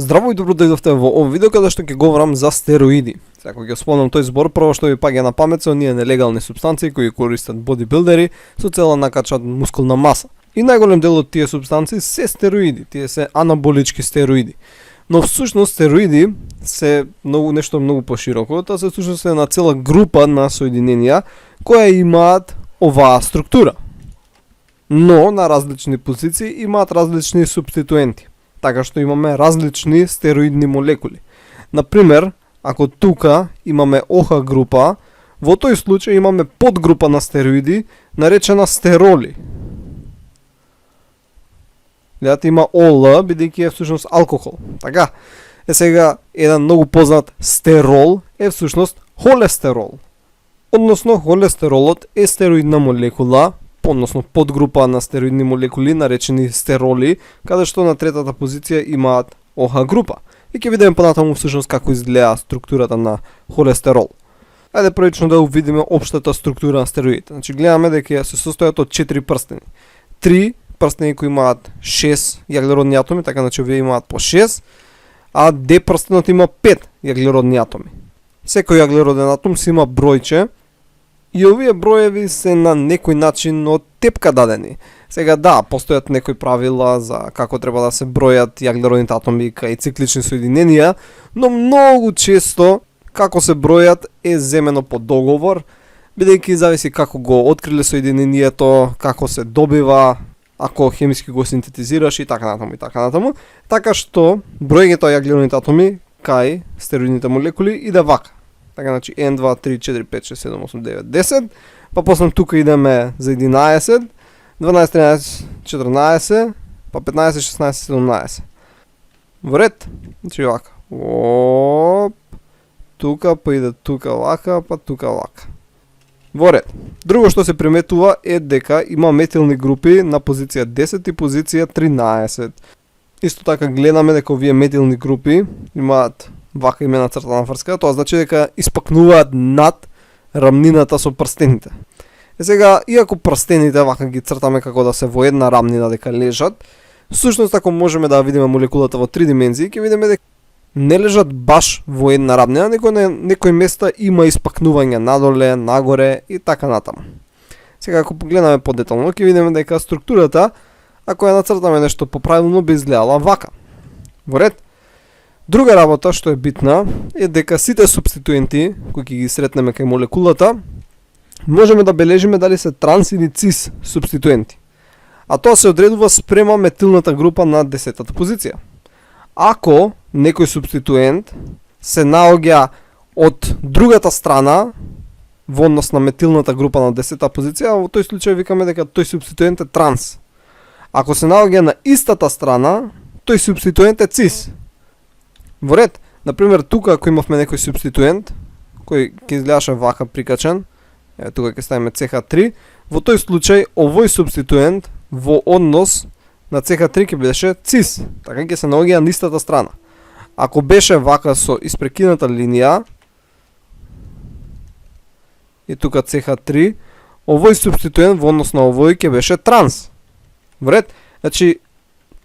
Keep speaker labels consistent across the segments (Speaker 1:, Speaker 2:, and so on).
Speaker 1: Здраво и добро дојдовте во овој видео каде што ќе говорам за стероиди. Сега кога ќе спомнам тој збор, прво што ви паѓа на памет се оние нелегални супстанции кои користат бодибилдери со цел да накачат мускулна маса. И најголем дел од тие супстанции се стероиди, тие се анаболички стероиди. Но всушност стероиди се нешто многу пошироко, тоа се всушност една цела група на соединенија кои имаат оваа структура. Но на различни позиции имаат различни субституенти. Така што имаме различни стероидни молекули. Например, ако тука имаме ОХ група, во тој случај имаме подгрупа на стероиди наречена стероли. Гледате, има ОЛ, бидејќи е всушност алкохол. Така, сега еден многу познат стерол е всушност холестерол. Односно, холестеролот е стероидна молекула, односно подгрупа на стероидни молекули наречени стероли, каде што на третата позиција имаат ОХ група. И ќе видиме понатаму всушност како изгледа структурата на холестерол. Ајде првично да видиме општата структура на стероидите. Значи гледаме дека се состојат од 4 прстени. 3 прстени кои имаат 6 јаглеродни атоми, така значи овие имаат по 6, а Д прстенот има 5 јаглеродни атоми. Секој јаглероден атом си има бројче, и овие броеви се на некој начин од тепка дадени. Сега да, постојат некои правила за како треба да се бројат јаглеродните атоми кај циклични соединенија, но многу често како се бројат е земено по договор, бидејќи зависи како го откриле соединението, како се добива, ако хемиски го синтетизираш и така натаму и така натаму. Така што броењето на јаглеродните атоми кај стероидните молекули иде вака. Така, значи 1, 2, 3, 4, 5, 6, 7, 8, 9, 10. Па после тука идеме за 11, 12, 13, 14, па 15, 16, 17. Во ред. Значи вака. Оп. Тука, па иде тука вака, па тука вака. Во ред. Друго што се приметува е дека има метилни групи на позиција 10 и позиција 13. Исто така гледаме дека овие метилни групи имаат вака имена цртана врска, тоа значи дека испакнуваат над рамнината со прстените. Сега, иако прстените вака ги цртаме како да се во една рамнина дека лежат, всушност ако можеме да видиме молекулата во 3 димензии, ќе видиме дека не лежат баш во една рамнина, него на некои места има испакнување надоле, нагоре и така натаму. Сега, ако погледнеме подетално, ќе видиме дека структурата, ако ја нацртаме нешто поправилно, би изгледала вака. Во ред? Друга работа што е битна е дека сите субституенти кои ќе ги сретнеме кај молекулата можеме да бележиме дали се транс или цис субституенти. А тоа се одредува спрема метилната група на 10-та позиција. Ако некој субституент се наоѓа од другата страна во однос на метилната група на 10-та позиција, во тој случај викаме дека тој субституент е транс. Ако се наоѓа на истата страна, тој субституент е цис. Во ред, например, тука ако имавме некој субституент кој ќе изгледаше вака прикачен, тука ќе ставиме CH3, во тој случај овој субституент во однос на CH3 ќе беше цис, така ќе се наоѓа на истата страна. Ако беше вака со испрекината линија и тука CH3, овој субституент во однос на овој ќе беше транс. Во ред, значи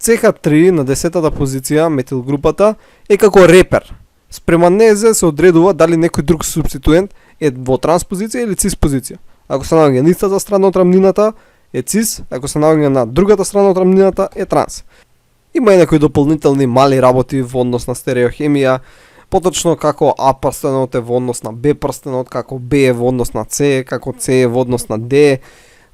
Speaker 1: CH3 на 10-та позиција, метил групата, е како репер. Спрема незе се одредува дали некој друг субституент е во транс позиција или цис позиција. Ако се наоѓа на истата страна од рамнината, е цис, ако се наоѓа на другата страна од рамнината, е транс. Има и некои дополнителни мали работи во однос на стереохемија, поточно како А прстенот е во однос на Б прстенот, како Б е во однос на С, како С е во однос на Д,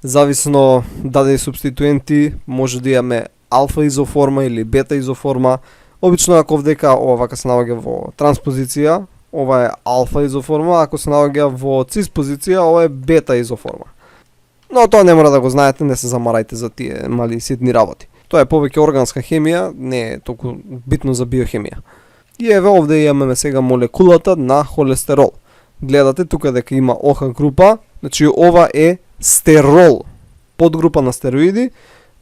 Speaker 1: зависно дадени субституенти може да имаме алфа изоформа или бета изоформа. Обично ако вдека ова вака се наоѓа во транспозиција, ова е алфа изоформа, ако се наоѓа во цис позиција, ова е бета изоформа. Но тоа не мора да го знаете, не се замарајте за тие мали ситни работи. Тоа е повеќе органска хемија, не е толку битно за биохемија. И еве овде имаме сега молекулата на холестерол. Гледате тука дека има ОХ група, значи ова е стерол, подгрупа на стероиди.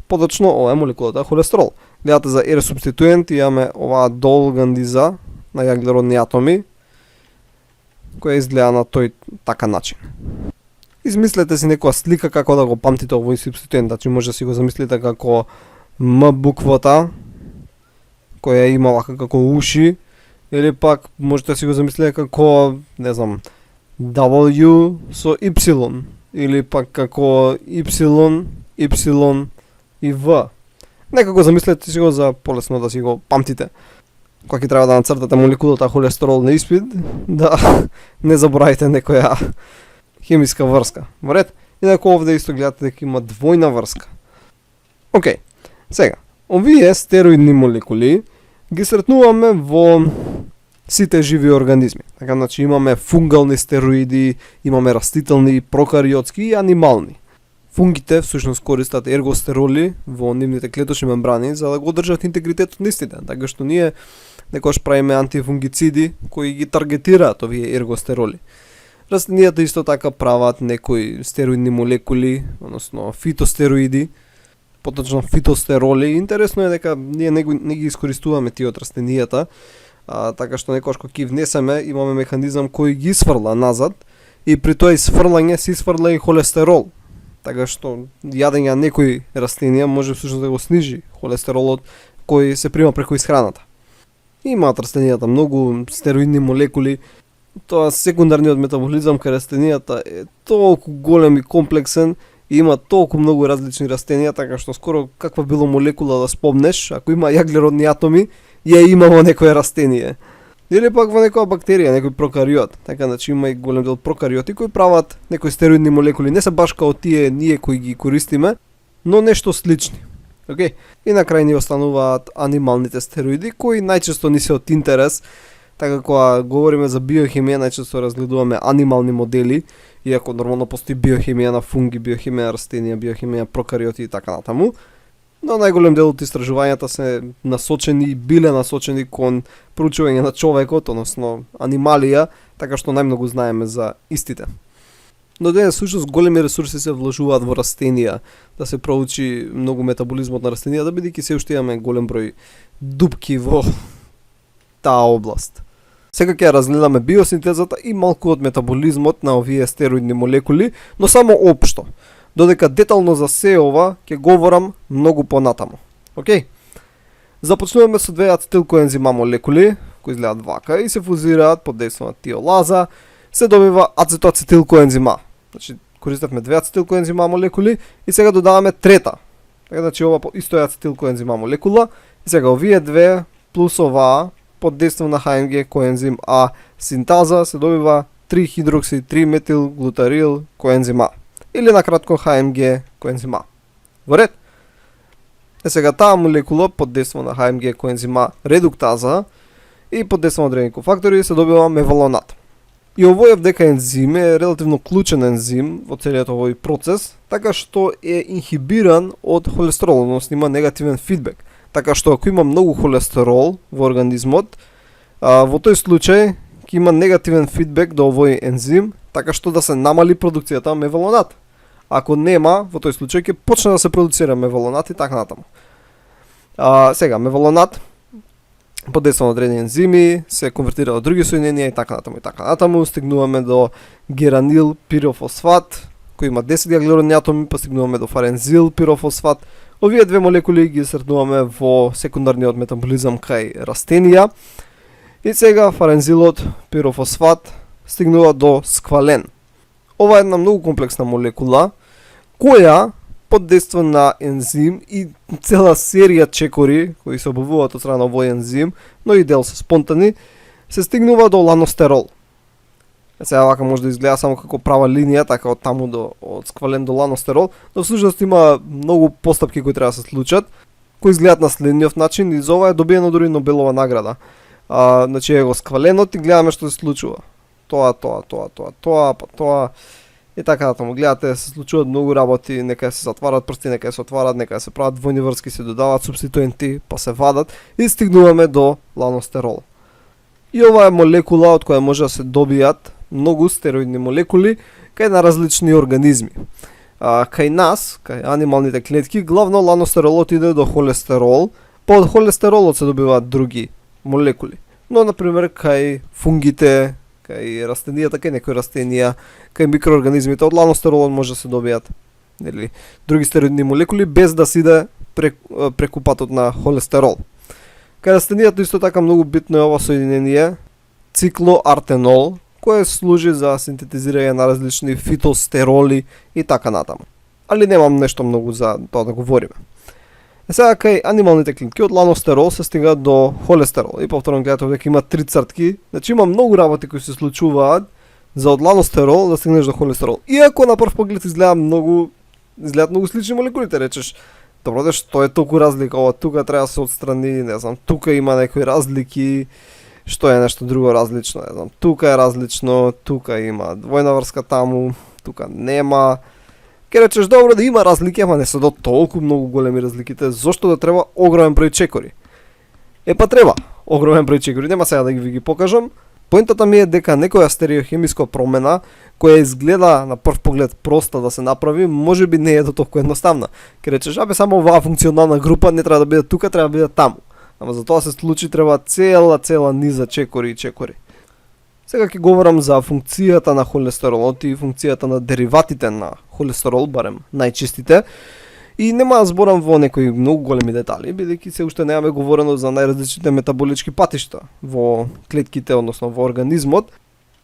Speaker 1: Подочно, ова е молекулата холестерол. Гледате за R субституент, имаме оваа долгандиза на јаглеродни атоми, која изгледа на тој така начин. Измислете си некоја слика како да го памтите овој субституент, значи може да си го замислите како М буквата, која имала како уши, или пак можете да си го замислите како, не знам, W со Y, или пак како Y, Y и V. Некако замислете си го за полесно да си го памтите. Кога ќе треба да нацртате молекулата холестерол на испит, да не заборавите некоја хемиска врска. Во ред? Инаку овде исто гледате дека има двојна врска. Океј, сега, овие стероидни молекули ги сретнуваме во сите живи организми. Така, значи имаме фунгални стероиди, имаме растителни, прокариотски и анимални. Фунгите всушност користат ергостероли во нивните клеточни мембрани за да го одржат интегритетот на истите, така што ние некош правиме антифунгициди кои ги таргетираат овие ергостероли. Растенијата исто така прават некои стероидни молекули, односно фитостероиди, поточно фитостероли. Интересно е дека ние не ги искористуваме тие од растенијата, така што некош кога ги внесеме имаме механизам кој ги сврла назад и при тоа исфрлање се исфрла и холестерол. Така што јадење на некои растенија може всушност да го снижи холестеролот кој се прима преку исхраната. Имаат растенијата многу стероидни молекули. Тоа секундарниот метаболизам кај растенијата е толку голем и комплексен и има толку многу различни растенија, така што скоро каква било молекула да спомнеш, ако има јаглеродни атоми, ја има во некое растение. Или пак во некоја бактерија, некој прокариот. Така, значи има и голем дел прокариоти кои прават некои стероидни молекули. Не се баш као тие ние кои ги користиме, но нешто слични. Okay? И на крај ни остануваат анималните стероиди, кои најчесто ни се од интерес. Така кога говориме за биохимија, најчесто разгледуваме анимални модели, иако нормално постои биохимија на фунги, биохимија на растенија, биохимија на прокариоти и така натаму. Но најголем дел од истражувањата се насочени и биле насочени кон проучување на човекот, односно анималија, така што најмногу знаеме за истите. Но денес всушност големи ресурси се вложуваат во растенија, да се проучи многу метаболизмот на растенијата, бидејќи се уште имаме голем број дупки во таа област. Сега ќе разгледаме биосинтезата и малку од метаболизмот на овие стероидни молекули, но само општо. Додека детално за се ова ќе говорам многу понатаму. Океј? Започнуваме со две ацетилкоензима молекули, кои изгледаат вака и се фузираат под дејство на тиолаза, се добива ацетоацетилкоензима. Значи, користевме две ацетилкоензима молекули и сега додаваме трета. Така, значи, ова исто е ацетилкоензима молекула и сега овие две плюс оваа под дејство на ХМГ коензим А синтаза се добива 3-хидрокси-3-метил-глутарил коензим А. Или накратко ХМГ коензим А. Во ред? Сега таа молекула под дејство на ХМГ коензим А редуктаза и под дејство на одредени кофактори се добива мевалонат. И овој дека ензим е релативно клучен ензим во целиот овој процес, така што е инхибиран од холестерол, односно има негативен фидбек. Така што ако има многу холестерол во организмот, во тој случај ќе има негативен фидбек до овој ензим, така што да се намали продукцијата на мевалонат. Ако нема, во тој случај ќе почне да се продуцира мевалонат и така натаму. Сега, мевалонат под дејство на одредени ензими се конвертира во други соединенија и така натаму и така натаму. Стигнуваме до геранил пирофосфат, кој има 10 јаглеродни атоми, па стигнуваме до фарензил пирофосфат. Овие две молекули ги сретнуваме во секундарниот метаболизам кај растенија. И сега фарензилот пирофосфат стигнува до сквален. Ова е една многу комплексна молекула, која под дејство на ензим и цела серија чекори кои се обувуваат од страна на овој ензим, но и дел се спонтани, се стигнува до ланостерол. Сега вака може да изгледа само како права линија, така од таму од сквален до ланостерол, но всушност има многу постапки кои треба да се случат, кои изгледаат на следниот начин и за ова е добиено дури Нобелова награда. Значи е го скваленот и гледаме што се случува. Тоа, па тоа и така натаму. Гледате, се случуваат многу работи, некај се затварат прсти, некај се отварат, некај се прават двојни врски, се додаваат субституенти, па се вадат и стигнуваме до ланостерол. И ова е молекула од која може да се добијат многу стероидни молекули кај на различни организми. Кај нас, кај анималните клетки, главно ланостеролот иде до холестерол, па од холестеролот се добиваат други молекули. Но, например, кај фунгите, кај растенијата, кај некои растенија, кај микроорганизмите, од ланостеролот може да се добијат или други стероидни молекули без да се иде преку патот на холестерол. Кај растенијата исто така многу битно е ова соединение циклоартенол, кое служи за синтетизирање на различни фитостероли и така натаму. Али немам нешто многу за тоа да говориме. Сега кај анималните клетки од ланостерол се стига до холестерол. И повторно гледате дека има 3 цртки, значи има многу работи кои се случуваат за од ланостерол да стигнеш до холестерол. Иако на прв поглед изгледаат многу слични молекулите, речеш, добро, што е толку разлика, ова тука треба да се отстрани, не знам, тука има некои разлики, што е нешто друго различно, не знам, тука е различно, тука има двојна врска таму, тука нема. Ке речеш, добро да има разлики, ама не се до толку многу големи разликите, зошто да треба огромен број чекори? Па треба огромен број чекори, нема сега да ви ги покажам. Поентата ми е дека некоја стереохемиска промена, која изгледа на прв поглед проста да се направи, можеби не е до толку едноставна. Ке речеш, само оваа функционална група не треба да биде тука, треба да биде таму. Ама за тоа се случи треба цела низа чекори и чекори. Сега ќе говорам за функцијата на холестеролот и функцијата на дериватите на холестерол, барем најчистите. И нема да зборам во некои многу големи детали, бидејќи се уште немаме говорено за најразличните метаболички патишта во клетките, односно во организмот.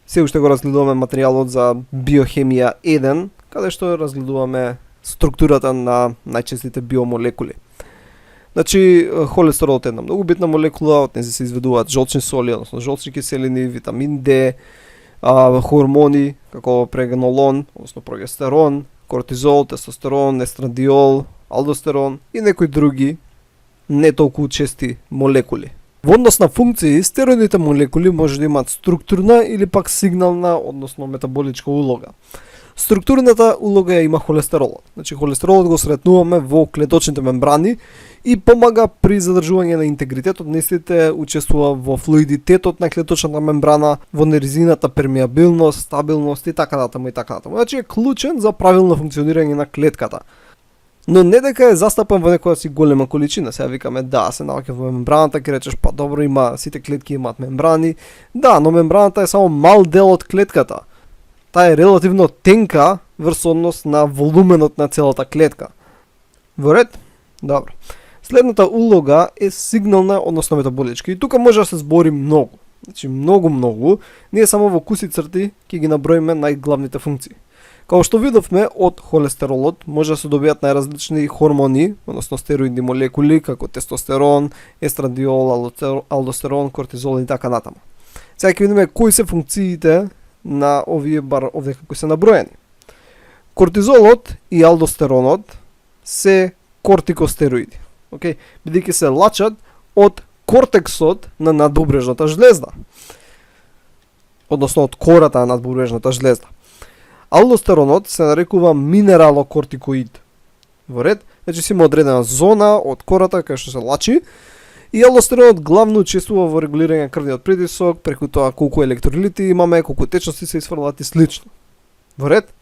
Speaker 1: Се уште го разгледуваме материјалот за биохемија 1, каде што разгледуваме структурата на најчестите биомолекули. Значи, холестеролот е една многу битна молекула, од нејзе се изведуваат жолчни соли, односно жолчни киселини, витамин D, хормони, како прегнолон, односно прогестерон, кортизол, тестостерон, естрадиол, алдостерон и некои други не толку чести молекули. Во однос на функции, стероидните молекули може да имаат структурна или пак сигнална, односно метаболичка улога. Структурната улога ја има холестеролот. Значи, холестеролот го сретнуваме во клеточните мембрани и помага при задржување на интегритетот на истите, учествува во флуидитетот на клеточната мембрана, во нервзината пермеабилност, стабилност и така натаму и така натаму. Значи е клучен за правилно функционирање на клетката. Но не дека е застапен во некоја си голема количина. Сега викаме да, се наоѓа во мембраната, ќе речеш па добро, има сите клетки имаат мембрани. Да, но мембраната е само мал дел од клетката. Таа е релативно тенка врз однос на волуменот на целата клетка. Во ред? Добро. Следната улога е сигнална, односно метаболичка. И тука може да се збори многу. Значи многу. Ние само во куси црти ќе ги наброиме најглавните функции. Као што видовме од холестеролот, може да се добијат најразлични хормони, односно стероидни молекули, како тестостерон, естрадиол, алдостерон, кортизол и така натаму. Сега ќе видиме кои се функциите на овие овде како се наброени. Кортизолот и алдостеронот се кортикостероиди. Океј, бидејќи се лачат од кортексот на надбрежната жлезда. Односно од кората на надбрежната жлезда. Алдостеронот се нарекува минералокортикоид. Во ред, значи си има одредена зона од кората кај што се лачи и алдостеронот главно учествува во регулирање на крвниот притисок, преку тоа колку електролити имаме, колку течности се исфрлат и слично. Во ред,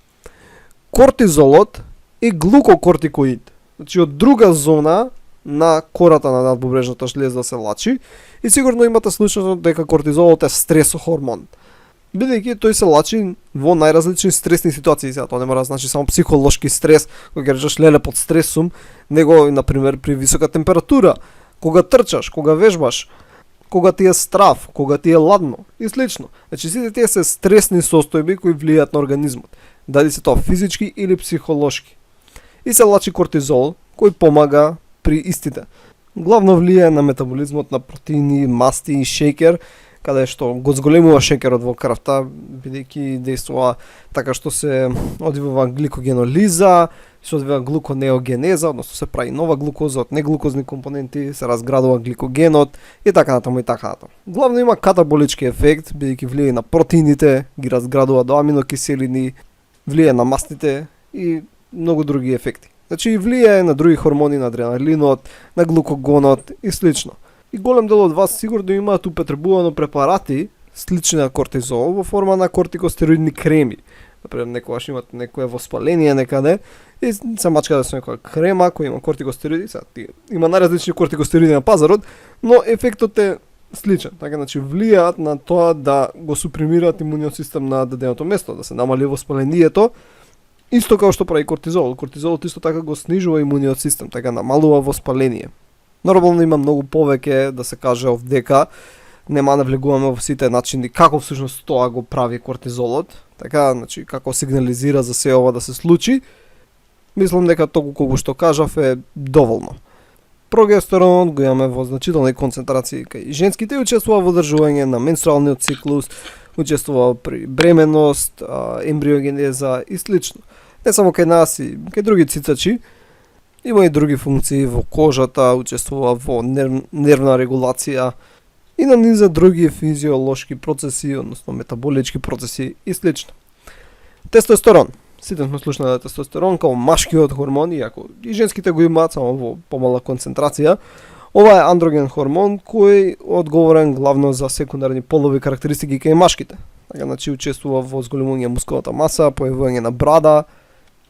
Speaker 1: кортизолот е глукокортикоид. Значи од друга зона на кората на надбрежната жлезда се лачи и сигурно имате слушано дека кортизолот е стресохормон. Бидејќи тој се лачи во најразлични стресни ситуации, сега тоа не мора да значи само психолошки стрес, кога ќе речеш леле под стрес сум, него на пример при висока температура, кога трчаш, кога вежбаш, кога ти е страв, кога ти е ладно и слично. Значи сите тие се стресни состојби кои влијаат на организмот, дали се тоа физички или психолошки. И се лачи кортизол, кој помага при истите. Главно влијае на метаболизмот на протеини, масти и шеќер, каде што го зголемува шеќерот во крвта, бидејќи дејствува така што се одвива гликогенолиза, се одвива глуконеогенеза, односно се прави нова глукоза од неглукозни компоненти, се разградува гликогенот и така натаму и така натаму. Главно има катаболички ефект, бидејќи влијае на протеините, ги разградува до аминокиселини, влијае на мастите и многу други ефекти. Значи влијае на други хормони, на адреналинот, на глукогонот и слично. И голем дел од вас сигурно имаат употребувано препарати слични на кортизол во форма на кортикостероидни креми. Например, некогаш имат некое воспаление некаде и се мачкате со некоја крема која има кортикостероиди. Има најразлични кортикостероиди на пазарот, но ефектот е сличен. Така, значи влијаат на тоа да го супримираат имуниот систем на даденото место, да се намали воспалението. Исто како што прави кортизол. Кортизолот исто така го снижува имуниот систем, така намалува воспаление. Нормално има многу повеќе да се каже овдека, нема да влегуваме во сите начини како всушност тоа го прави кортизолот, така, значи како сигнализира за се ова да се случи. Мислам дека толку колку што кажав е доволно. Прогестеронот го имаме во значителни концентрации кај женските и учествува во одржување на менструалниот циклус, учествува при бременност, ембриогенеза и слично. Не само кај нас и кај други цицачи, има и други функции во кожата, учествува во нервна регулација и на низа други физиолошки процеси, односно метаболички процеси и слично. Тестостерон. Сите сме слушнале за тестостерон како машкиот хормон, иако и женските го имаат, само во помала концентрација. Ова е андроген хормон кој одговорен главно за секундарни полови карактеристики кај машките. Така, значи учествува во зголемување мускулната маса, појавување на брада,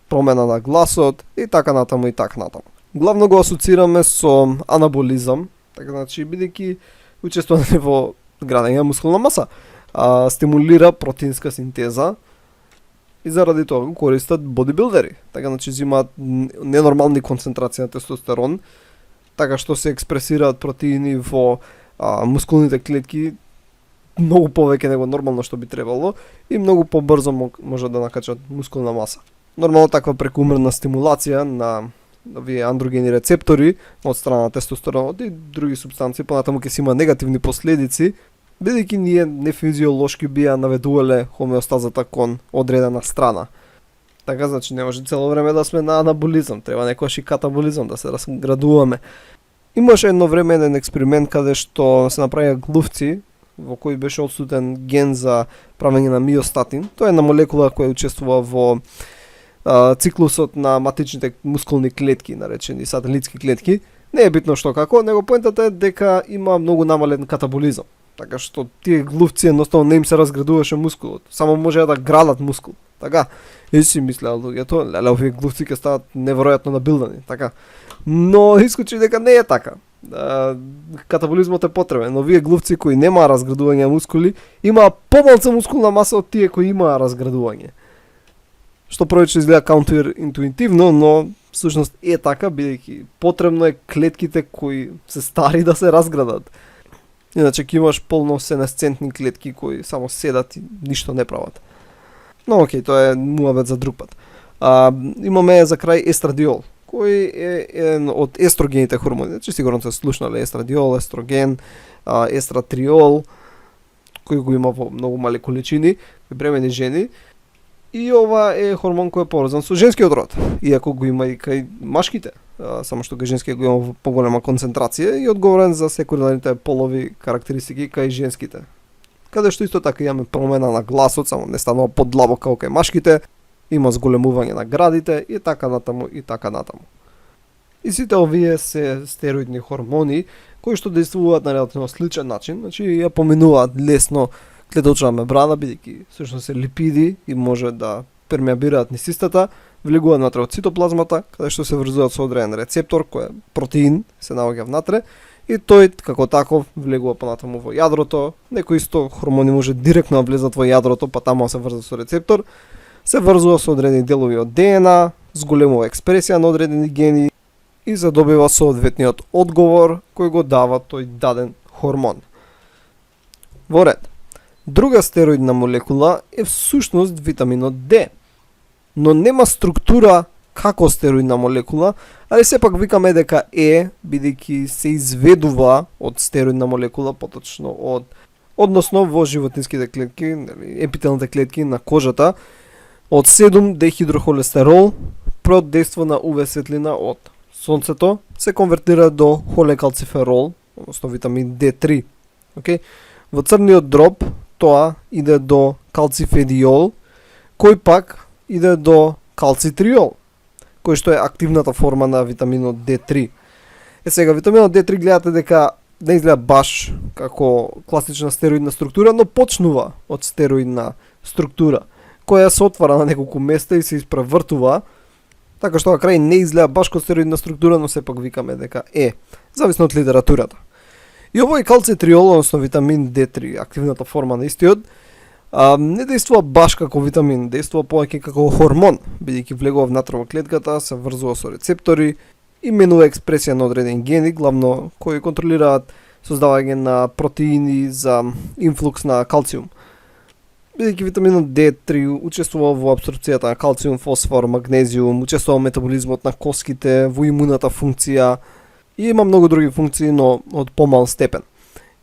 Speaker 1: промена на гласот и така натаму и така натаму. Главно го асоцираме со анаболизам, така, значи бидејќи учествување во градење на мускулна маса, стимулира протеинска синтеза и заради тоа го користат бодибилдери. Така, значи земаат ненормални концентрации на тестостерон, така што се експресираат протеини во мускулните клетки многу повеќе него нормално што би требало и многу побрзо може да накачат мускулна маса. Нормално таква прекумерна стимулација на овие андрогени рецептори од страна на тестостеронот и други супстанции понатаму ќе си има негативни последици, бидејќи ние нефизиолошки бија наведувале хомеостазата кон одредена страна. Така, значи не може цело време да сме на анаболизам, треба некојаш и катаболизам да се разградуваме. Имаше едно време еден експеримент каде што се направија глувци во кој беше отсутен ген за правење на миостатин. Тоа е една молекула која учествува во циклусот на матичните мускулни клетки, наречени сателитски клетки. Не е битно што како, него поентата е дека има многу намален катаболизам. Така што тие глувци едноставно не им се разградуваше мускулот, само може да градат мускул. Така, и си мислеа луѓето, леле, овие глувци ќе стават неверојатно набилдани, така. Но искочи дека не е така. Катаболизмот е потребен, но овие глувци кои немаа разградување мускули, имаа помалку мускулна маса од тие кои имаа разградување. Што првично изгледа каунтеринтуитивно, но всушност е така, бидејќи потребно е клетките кои се стари да се разградат. Иначе ќе имаш полно сенесцентни клетки кои само седат и ништо не прават. Но окей, тоа е муабет за друг пат. Имаме за крај естрадиол, кој е еден од естрогените хормони. Значи сигурно сте слушнале естрадиол, естроген, естратриол, кој го има во многу мали количини при бремени жени. И ова е хормон кој е поврзан со женскиот род, иако го има и кај машките, само што кај женскиот го има во поголема концентрација и одговорен за секундарните полови карактеристики кај женските. Каде што исто така имаме промена на гласот, само не станува подлабок како кај машките, има зголемување на градите и така натаму и така натаму. И сите овие се стероидни хормони кои што действуваат на релативно сличен начин, значи ја поминуваат лесно клеточна мембрана, бидејќи всушност се липиди и може да пермеабираат низ истата, влегуваат внатре од цитоплазмата, каде што се врзуваат со одреден рецептор кој е протеин, се наоѓа внатре и тој како таков влегува понатаму во јадрото. Некои исто хормони може директно да влезат во јадрото, па таму се врзува со рецептор, се врзува со одредени делови од ДНА, зголемува експресија на одредени гени и се добива соодветниот одговор кој го дава тој даден хормон. Во ред. Друга стероидна молекула е всушност витаминот D, но нема структура како стероидна молекула, али сепак викаме дека е, бидејќи се изведува од стероидна молекула, поточно односно во животинските клетки, епителните клетки на кожата, од 7-дехидрохолестерол, под дејство на UV светлина од сонцето, се конвертира до холекалциферол, односно витамин D3. Okay? Во црниот дроб тоа иде до калцифедиол, кој пак иде до калцитриол, кој што е активната форма на витаминот D3. Сега, витаминот D3 гледате дека не изгледа баш како класична стероидна структура, но почнува од стероидна структура, која се отвара на неколку места и се испревртува, така што на крај не изгледа баш како стероидна структура, но сепак викаме дека е, зависно од литературата. И овој калцитриол, односно витамин D3, активната форма на истиот, не действува баш како витамин, действува повеќе како хормон, бидејќи влегува внатре во клетката, се врзува со рецептори и менува експресија на одредени гени, главно кои контролираат создавање на протеини за инфлукс на калциум. Бидејќи витаминот D3 учествува во апсорбцијата на калциум, фосфор, магнезиум, учествува во метаболизмот на коските, во имуната функција и има многу други функции, но од помал степен.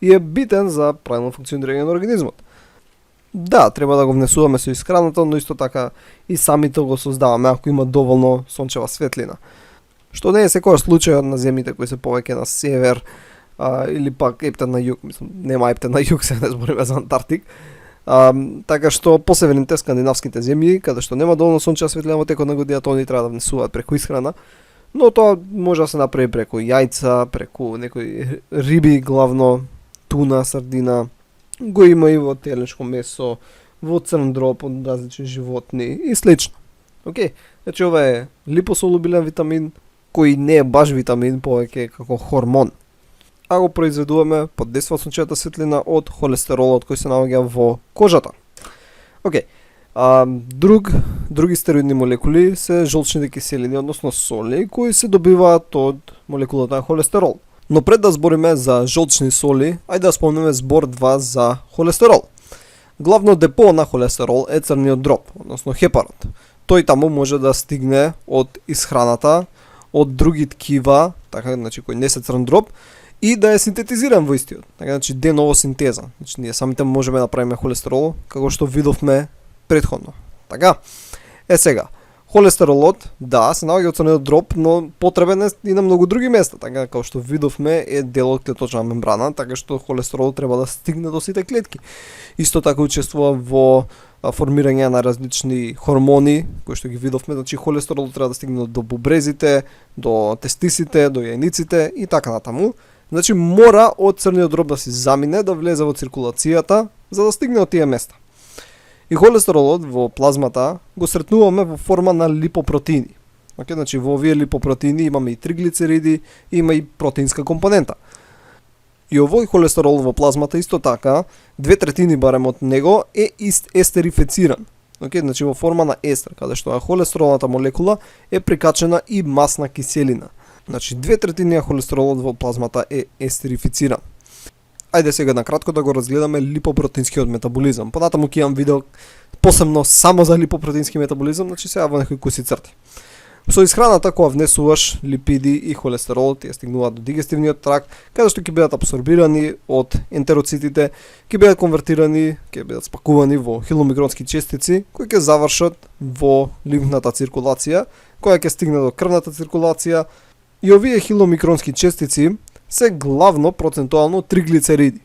Speaker 1: И е битен за правилно функционирање на организмот. Да, треба да го внесуваме со исхраната, но исто така и самите го создаваме ако има доволно сончева светлина. Што не е секогаш случајот на земјите кои се повеќе на север или пак ептен на југ, мислам, нема ептен на југ, се не збориме за Антарктик. Така што посеверните скандинавските земји, каде што нема доволно сончева светлина во текот на годината, они треба да внесуваат преку исхрана, но тоа може да се направи преку јајца, преку некои риби, главно туна, сардина, го има и во телешко месо, во црн дроб од различни животни и слично. Океј, значи ова е липосолубилен витамин, кој не е баш витамин, повеќе како хормон. А го произведуваме под дејство сончевата светлина од холестеролот кој се наоѓа во кожата. Океј. Други стероидни молекули се жолчните киселини, односно соли, кои се добиваат од молекулата на холестерол. Но пред да збориме за жолчни соли, ајде да спомнеме збор 2 за холестерол. Главно депо на холестерол е црниот дроб, односно хепарот. Тој таму може да стигне од исхраната, од други ткива, така, значи кој не се црн дроб, и да е синтетизиран во истиот. Така, значи деново синтеза. Значи ние самите можеме да направиме холестерол, како што видовме претходно. Така. Сега, холестеролот, да, се наоѓа од црниот дроб, но потребен е и на многу други места. Така, како што видовме, е дел од клеточна мембрана, така што холестерол треба да стигне до сите клетки. Исто така учествува во формирање на различни хормони, кои што ги видовме, значи холестерол треба да стигне до бубрезите, до тестисите, до јајниците и така натаму. Значи мора од црниот дроб да се замине, да влезе во циркулацијата, за да стигне од тие места. И холестеролот во плазмата го сретнуваме во форма на липопротеини. Океј, значи во овие липопротеини имаме и триглицериди, има и протеинска компонента. И овој холестерол во плазмата исто така, 2/3 барем од него е естерифициран. Океј, значи во форма на естер, каде што холестеролната молекула е прикачена и масна киселина. Значи 2/3 холестеролот во плазмата е естерифициран. Ајде сега на кратко да го разгледаме липопротеинскиот метаболизам. Понатаму ќе имам видео посебно само за липопротеински метаболизам, значи сега во некои куси црти. Со исхраната кога внесуваш липиди и холестерол, тие стигнуваат до дигестивниот тракт, каде што ќе бидат апсорбирани од ентероцитите, ќе бидат конвертирани, ќе бидат спакувани во хиломикронски честици, кои ќе завршат во лимфната циркулација, која ќе стигне до крвната циркулација. И овие хиломикронски честици се главно процентуално триглицериди.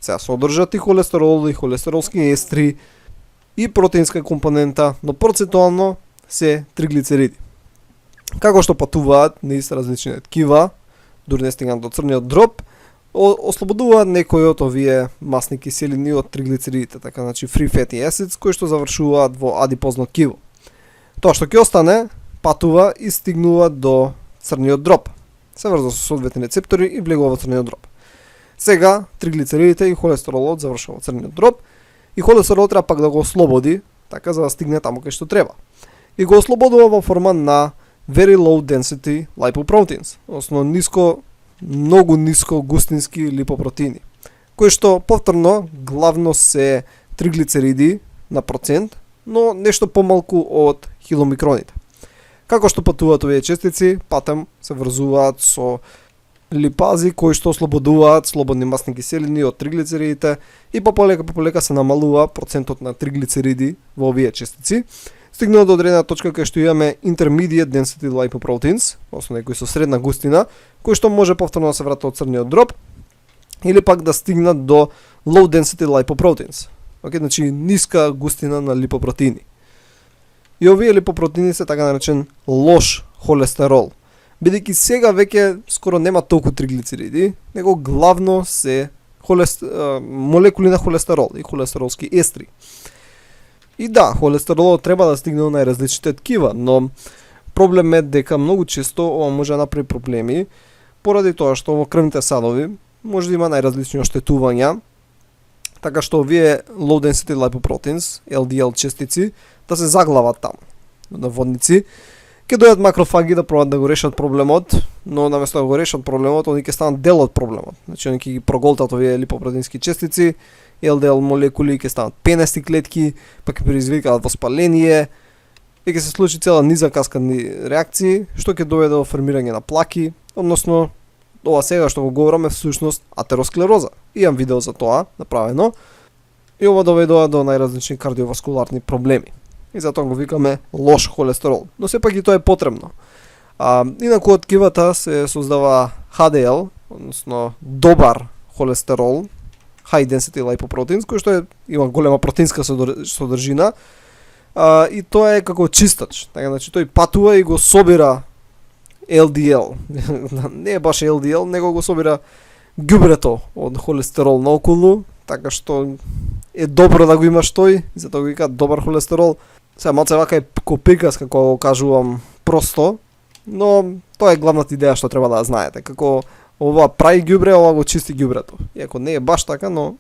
Speaker 1: Сега содржат и холестерол, и холестеролски естри, и протеинска компонента, но процентуално се триглицериди. Како што патуваат низ различни ткива, дури не стигнат до црниот дроб, ослободуваат некои од овие масни киселини од триглицеридите, така значи free fatty acids, кои што завршуваат во адипозно ткиво. Тоа што ќе остане, патува и стигнува до црниот дроб. Се врза со соодветни рецептори и влегува во црниот дроб. Сега триглицеридите и холестеролот завршува во црниот дроб и холестеролот треба пак да го ослободи, така за да стигне таму кај што треба. И го ослободува во форма на very low density lipoproteins, односно многу ниско густински липопротеини, кои што повторно главно се триглицериди на процент, но нешто помалку од хиломикроните. Како што патуваат овие честици, патем се врзуваат со липази кои што ослободуваат слободни масни киселини од триглицеридите и пополека се намалува процентот на триглицериди во овие честици. Стигнува до одредена точка кај што имаме intermediate density lipoproteins, односно некои со средна густина, кои што може повторно да се вратат од црниот дроб или пак да стигнат до low density lipoproteins. Океј, значи ниска густина на липопротеини. И овие липопротеини се така наречен лош холестерол, бидејќи сега веќе скоро нема толку триглицериди, него главно се молекули на холестерол и холестеролски естри. И да, холестеролот треба да стигне до најразличните ткива, но проблем е дека многу често ова може да направи проблеми поради тоа што во крвните садови може да има најразлични оштетувања, така што овие low density lipoproteins, LDL честици, да се заглават таму на водници, Ќе дојдат макрофаги да пробат да го решат проблемот, но наместо да го решат проблемот, они ќе станат дел од проблемот. Значи они ќе ги проголтат овие липопротеински честици, LDL молекули ќе станат пенести клетки, па ќе предизвикаат воспаление и ќе се случи цела низа каскадни реакции, што ќе доведе до формирање на плаки, односно ова сега што го говораме всушност атеросклероза. Имам видео за тоа направено и ова доведува до најразлични кардиоваскуларни проблеми. И затоа го викаме лош холестерол. Но сепак и тоа е потребно. Инаку од ткивата се создава HDL, односно добар холестерол, high density lipoproteins, кој што има голема протеинска содржина, и тоа е како чистач. Така, значи тој патува и го собира LDL. Не е баш LDL, него го собира ѓубрето од холестерол наоколу, така што е добро да го имаш тој, затоа го викаат добар холестерол. Сега малце вака е ко приказка, како го кажувам просто, но тоа е главната идеја што треба да ја знаете. Како ова прави ѓубре, ова го чисти ѓубрето. Иако не е баш така, но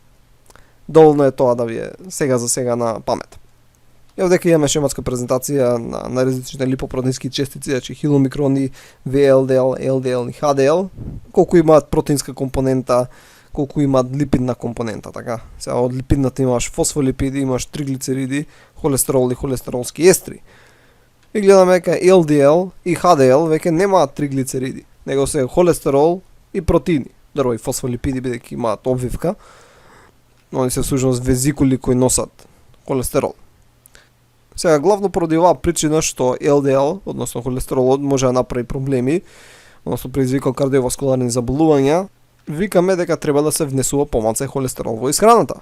Speaker 1: доволно е тоа да ви е сега за сега на памет. И овдека имаме шематска презентација на различните липопротеински честици, значи хиломикрони, VLDL, LDL и HDL, колку имаат протеинска компонента, колку имаат липидна компонента, така. Сега од липидната имаш фосфолипиди, имаш триглицериди, холестерол и холестеролски естри. И гледаме дека LDL и HDL веќе немаат триглицериди, него се холестерол и протеини. Даро и фосфолипиди бидејќи имаат обвивка, но они се всушност везикули кои носат холестерол. Сега главно поради оваа причина што LDL, односно холестеролот, може да направи проблеми, односно предизвика кардиоваскуларни заболувања, викаме дека треба да се внесува помалце холестерол во исхраната,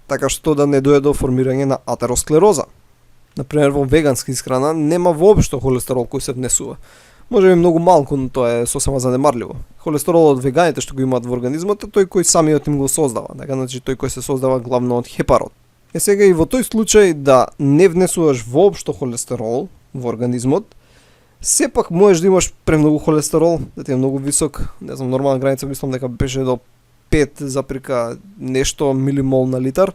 Speaker 1: така што да не дојде до формирање на атеросклероза. Например, во веганска исхрана нема воопшто холестерол кој се внесува. Може би многу малку, но тоа е сосема занемарливо. Холестеролот од веганите што го имаат во организмот е тој кој самиот им го создава, така значи тој кој се создава главно од хепарот. Е сега и во тој случај да не внесуваш воопшто холестерол во организмот, сепак можеш да имаш премногу холестерол, да ти е многу висок, не знам, нормална граница мислам дека беше до 5, нешто милимол на литар.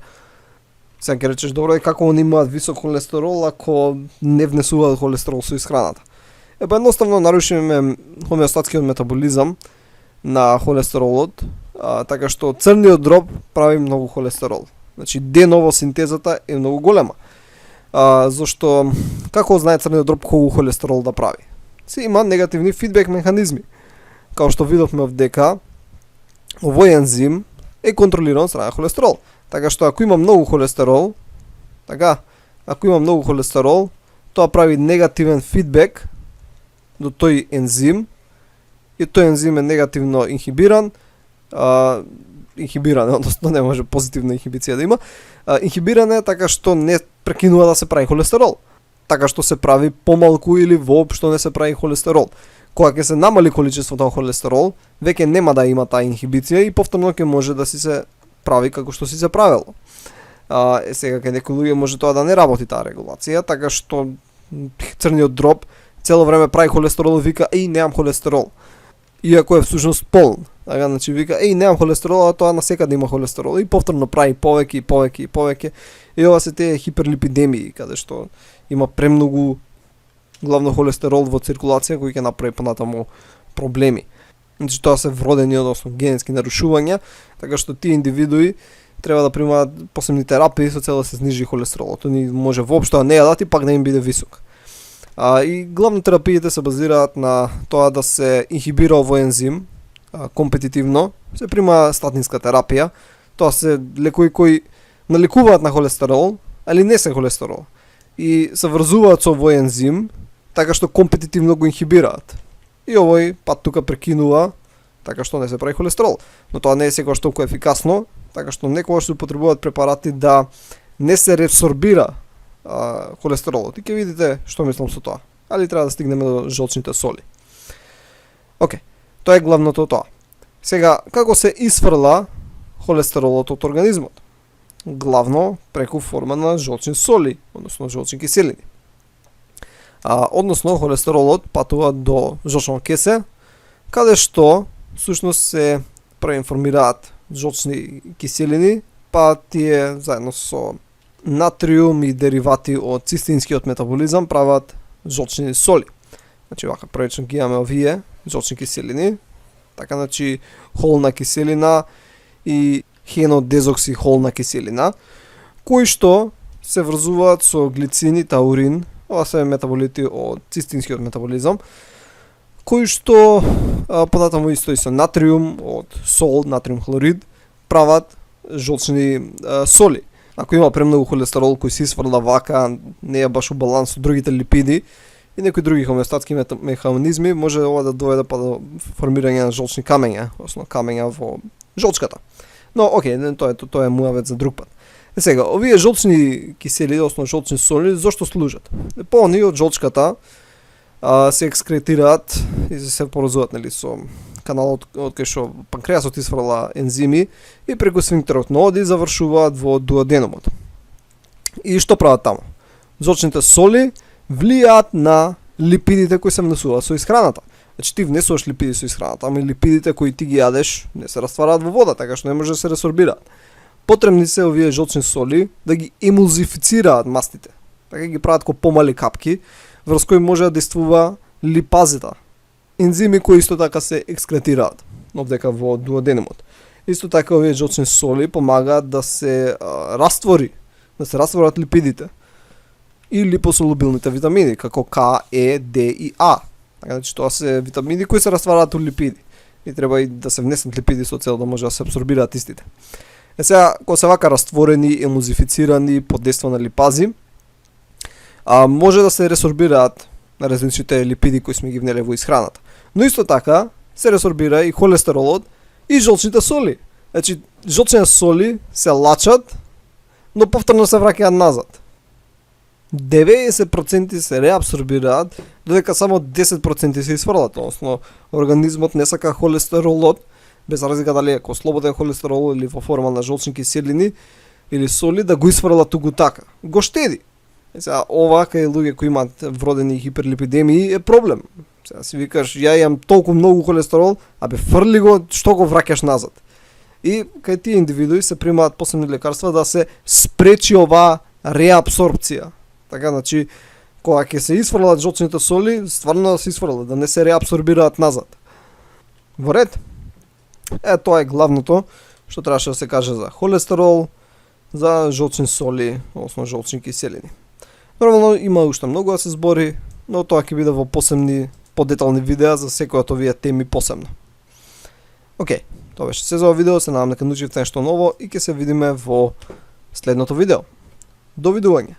Speaker 1: Сега ќе речеш, добро е како они имаат висок холестерол ако не внесуваат холестерол со исхраната. Па едноставно нарушиме хомеостатскиот метаболизам на холестеролот, така што црниот дроб прави многу холестерол. Значи деново синтезата е многу голема. Зашто како знае црниот дроб колку холестерол да прави? Се има негативни фидбек механизми. Као што видовме дека овој ензим е контролиран од страна холестерол. Така што ако има многу холестерол, тоа прави негативен фидбек до тој ензим и тој ензим е негативно инхибиран, односно не може позитивна инхибиција да има, инхибиран е така што не прекинува да се прави холестерол, така што се прави помалку или воопшто не се прави холестерол. Кога ќе се намали количеството на холестерол, веќе нема да има таа инхибиција и повторно ќе може да си се прави како што си се правело. Сега кај некои луѓе може тоа да не работи таа регулација, така што црниот дроб цело време прави холестерол и вика еј немам холестерол. Иако е всушност полн. Така, значи вика еј немам холестерол, а тоа насекаде има холестерол и повторно прави повеќе. И ова се тие хиперлипидемии каде што има премногу главно холестерол во циркулација кој ќе направи понатаму проблеми. Значи тоа се вродени, односно генетски нарушувања, така што тие индивидуи треба да примаат посебни терапии со цел да се снижи холестеролот. Они може воопшто да не јадат и пак да им биде висок. И главно терапиите се базираат на тоа да се инхибира овој ензим компетитивно, се прима статинска терапија. Тоа се лекови кои налекуваат на холестерол, али не се холестерол. И се врзуваат со овој ензим, така што компетитивно го инхибираат. И овој пат тука прекинува, така што не се прави холестерол. Но тоа не е секогаш толку ефикасно, така што некогаш се употребуваат препарати да не се ресорбира холестеролот. И ќе видите што мислам со тоа. Али треба да стигнеме до жолчните соли. Океј, тоа е главното тоа. Сега, како се исфрла холестеролот од организмот? Главно преку форма на жолчни соли, односно жолчни киселини. Односно, холестеролот патува до жолчно кесе, каде што всушност се преинформираат жолчни киселини, па тие заедно со натриум и деривати од цистинскиот метаболизам прават жолчни соли. Значи вака првично ги имаме овие жолчни киселини, така значи холна киселина и хенодезоксихолна киселина, кои што се врзуваат со глицин и таурин, ова се метаболити од цистинскиот метаболизам, кои што понатаму исто и со натриум од сол, натриум хлорид, прават жолчни соли. Ако има премногу холестерол кој се исфрла вака, не е баш у баланс со другите липиди и некои други хомеостатски механизми, може ова да доведе па до формирање на жолчни камења, односно камења во жолчката. Но окей, тоа е муавет за друг пат. Сега, овие жолчни кисели, односно жолчни соли, зошто служат? По они од жолчката се екскретираат и се поразуваат, нели, со каналот од кај што панкреасот исфрла ензими и преку сфинктерот на оди завршуваат во дуоденумот. И што прават таму? Жолчните соли влијаат на липидите кои се внесуваат со исхраната. Значи ти внесуваш липиди со исхраната, ама и липидите кои ти ги јадеш не се раствараат во вода, така што не може да се ресорбираат. Потребни се овие жолчни соли да ги емулзифицираат мастите, така ги прават ко помали капки, врз кои може да действува липазата, ензими кои исто така се екскретираат овдека во дуоденумот. Исто така овие жолчни соли помагаат да се растворат липидите и липосолубилните витамини, како К, Е, Д и А. Така значи тоа се витамини кои се раствараат у липиди. И треба и да се внесат липиди со цел да може да се абсорбираат истите. Сега, кога се вака растворени, емулзифицирани под дејство на липази, може да се ресорбираат на различните липиди кои сме ги внеле во исхраната. Но исто така се ресорбира и холестеролот и жолчните соли. Значи, жолчните соли се лачат, но повторно се враќаат назад. 90% се реабсорбираат, додека само 10% се исфрлат, односно организмот не сака холестеролот, без разлика дали е слободен холестерол или во форма на жолчни киселини или соли, да го исфрла туку така. Го штеди. Сега, ова кај луѓе кои имаат вродени хиперлипидемии е проблем. Сега си викаш, ја имам толку многу холестерол, фрли го, што го враќаш назад. И кај тие индивидуи се примаат посебни лекарства да се спречи оваа реабсорбција. Така, значи, кога ќе се исфрлат жолчните соли, стварно да се исфрлат, да не се реабсорбираат назад. Во ред? Тоа е главното што требаше да се каже за холестерол, за жолчни соли, односно жолчни киселини. Нормално има уште многу да се збори, но тоа ќе биде во посебни, подетални видеа за секој од овие теми посебно. Океј, тоа беше се за ова видео, се надам дека научивте нешто ново и ќе се видиме во следното видео. Довидување!